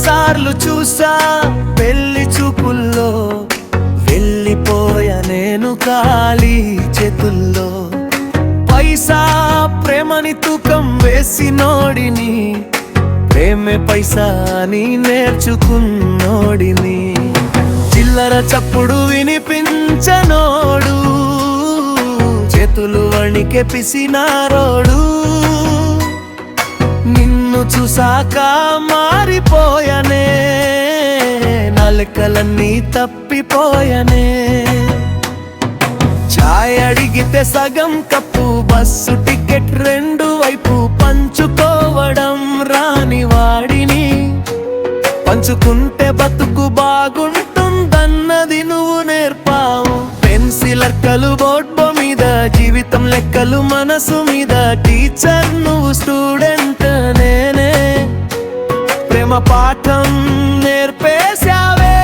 ఎన్నిసార్లు చూసా పెళ్లి చూపుల్లో, వెళ్ళిపోయా నేను ఖాళీ చేతుల్లో. పైసా ప్రేమని తూకం వేసి నోడిని, ప్రేమే పైసా అని నేర్చుకున్నోడిని. చిల్లర చప్పుడు వినిపించనోడు, చేతులు వణికే పిసినారోడు. నిన్ను చూసాక మారిపోయనే, నలకలన్నీ తప్పిపోయనే. చాయ్ అడిగితే సగం కప్పు, బస్సు టికెట్ రెండు వైపు పంచుకోవడం రాని వాడిని. పంచుకుంటే బతుకు బాగుంటుందన్నది నువ్వు నేర్పావు. పెన్సిలర్కలు బోర్డు మీద, జీవితం లెక్కలు మనసు మీద. టీచర్ నువ్వు, స్టూడెంట్ నేనే. ప్రేమ పాఠం నేర్పేశావే.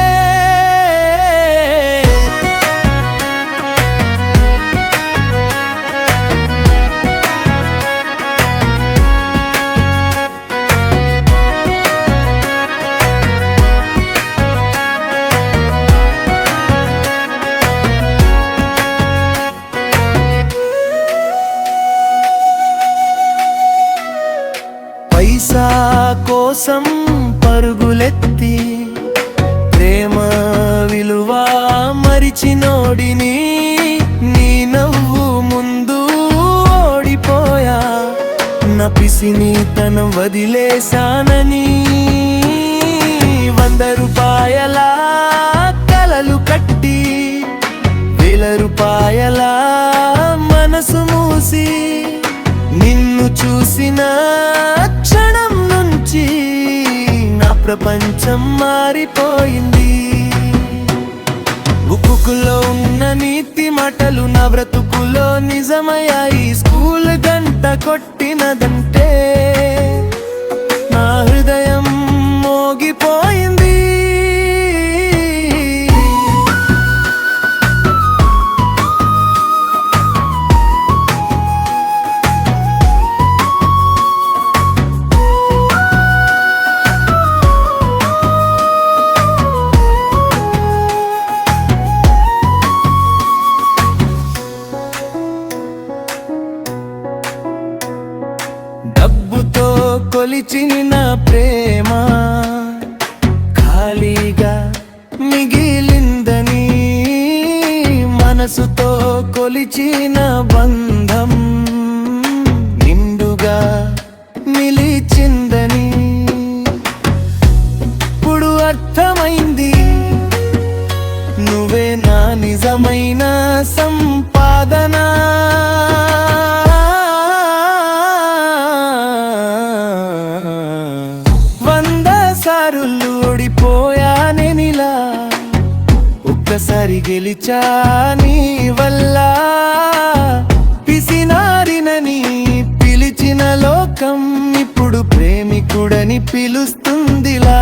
పైసా కోసం పరుగులెత్తి, ప్రేమ విలువ మరిచినోడిని. నీ నవ్వు ముందు ఓడిపోయా, నా పిసిని తనం వదిలేశానని. 100 రూపాయల కలలు కట్టి, 1000 రూపాయల మనసు మూసి. నిన్ను చూసిన క్షణం నుంచి నా ప్రపంచం మారిపోయింది. బుక్కులో ఉన్న నీతి మాటలు నా బ్రతుకులో నిజమయ్యాయి. స్కూల్ గంట కొట్టినదంటే నా హృదయం మోగిపోయింది. డబ్బుతో కొలిచిన ప్రేమ ఖాళీగా మిగిలిందని, మనసుతో కొలిచిన బంధం నిండుగా నిలిచిందని. ఇప్పుడు అర్థమైంది, నువ్వే నా నిజమైన సంపాదన. ఓడిపోయానేనిలా, ఒక్కసారి గెలిచా నీ వల్ల. పిసినారినని పిలిచిన లోకం ఇప్పుడు ప్రేమికుడని పిలుస్తుందిలా.